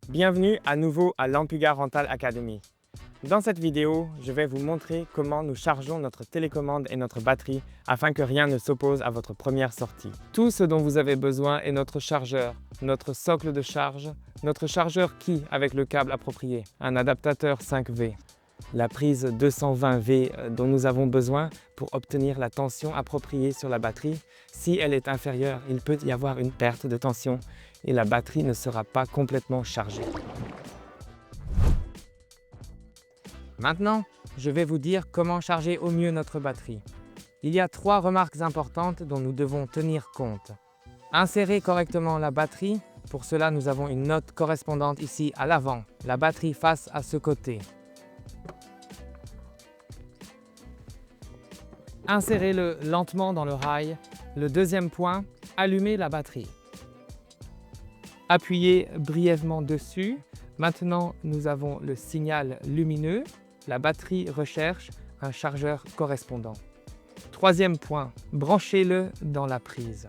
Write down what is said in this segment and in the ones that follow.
Bienvenue à nouveau à l'Ampuga Rental Academy. Dans cette vidéo, je vais vous montrer comment nous chargeons notre télécommande et notre batterie afin que rien ne s'oppose à votre première sortie. Tout ce dont vous avez besoin est notre chargeur, notre socle de charge, notre chargeur Qi avec le câble approprié, un adaptateur 5V, la prise 220V dont nous avons besoin pour obtenir la tension appropriée sur la batterie. Si elle est inférieure, il peut y avoir une perte de tension et la batterie ne sera pas complètement chargée. Maintenant, je vais vous dire comment charger au mieux notre batterie. Il y a 3 remarques importantes dont nous devons tenir compte. Insérer correctement la batterie. Pour cela, nous avons une note correspondante ici à l'avant, la batterie face à ce côté. Insérez-le lentement dans le rail. Le deuxième point, allumez la batterie. Appuyez brièvement dessus. Maintenant, nous avons le signal lumineux. La batterie recherche un chargeur correspondant. Troisième point, branchez-le dans la prise.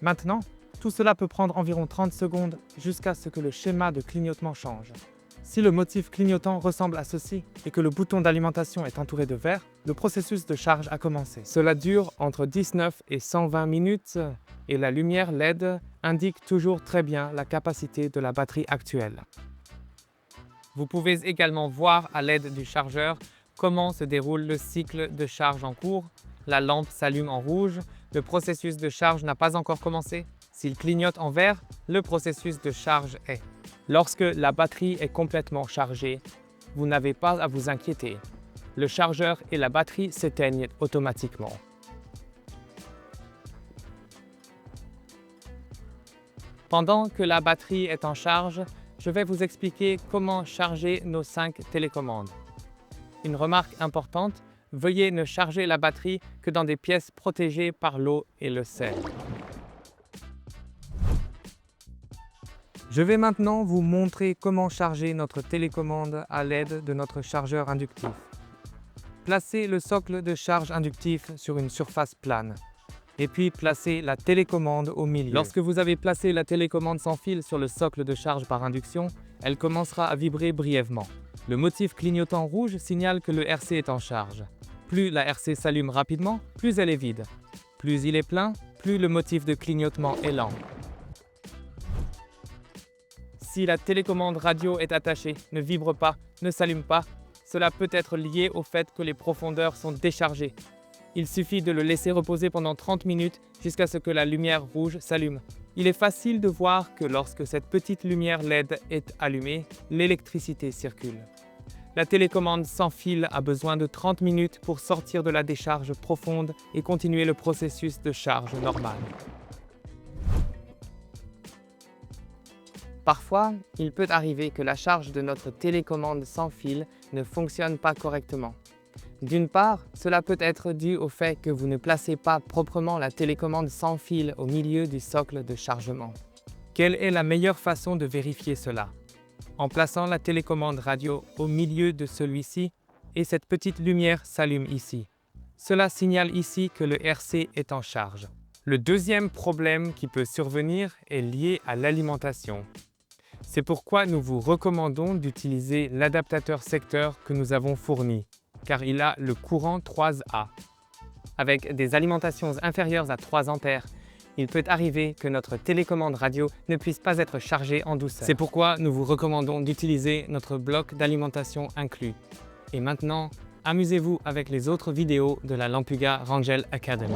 Maintenant, tout cela peut prendre environ 30 secondes jusqu'à ce que le schéma de clignotement change. Si le motif clignotant ressemble à ceci et que le bouton d'alimentation est entouré de vert, le processus de charge a commencé. Cela dure entre 19 et 120 minutes et la lumière LED indique toujours très bien la capacité de la batterie actuelle. Vous pouvez également voir à l'aide du chargeur comment se déroule le cycle de charge en cours. La lampe s'allume en rouge, le processus de charge n'a pas encore commencé. S'il clignote en vert, le processus de charge est. Lorsque la batterie est complètement chargée, vous n'avez pas à vous inquiéter. Le chargeur et la batterie s'éteignent automatiquement. Pendant que la batterie est en charge, je vais vous expliquer comment charger nos 5 télécommandes. Une remarque importante, veuillez ne charger la batterie que dans des pièces protégées par l'eau et le sel. Je vais maintenant vous montrer comment charger notre télécommande à l'aide de notre chargeur inductif. Placez le socle de charge inductif sur une surface plane. Et puis placez la télécommande au milieu. Lorsque vous avez placé la télécommande sans fil sur le socle de charge par induction, elle commencera à vibrer brièvement. Le motif clignotant rouge signale que le RC est en charge. Plus la RC s'allume rapidement, plus elle est vide. Plus il est plein, plus le motif de clignotement est lent. Si la télécommande radio est attachée, ne vibre pas, ne s'allume pas, cela peut être lié au fait que les profondeurs sont déchargées. Il suffit de le laisser reposer pendant 30 minutes jusqu'à ce que la lumière rouge s'allume. Il est facile de voir que lorsque cette petite lumière LED est allumée, l'électricité circule. La télécommande sans fil a besoin de 30 minutes pour sortir de la décharge profonde et continuer le processus de charge normal. Parfois, il peut arriver que la charge de notre télécommande sans fil ne fonctionne pas correctement. D'une part, cela peut être dû au fait que vous ne placez pas proprement la télécommande sans fil au milieu du socle de chargement. Quelle est la meilleure façon de vérifier cela? En plaçant la télécommande radio au milieu de celui-ci et cette petite lumière s'allume ici. Cela signale ici que le RC est en charge. Le deuxième problème qui peut survenir est lié à l'alimentation. C'est pourquoi nous vous recommandons d'utiliser l'adaptateur secteur que nous avons fourni, car il a le courant 3A. Avec des alimentations inférieures à 3 ampères, il peut arriver que notre télécommande radio ne puisse pas être chargée en douceur. C'est pourquoi nous vous recommandons d'utiliser notre bloc d'alimentation inclus. Et maintenant, amusez-vous avec les autres vidéos de la Lampuga Rental Academy.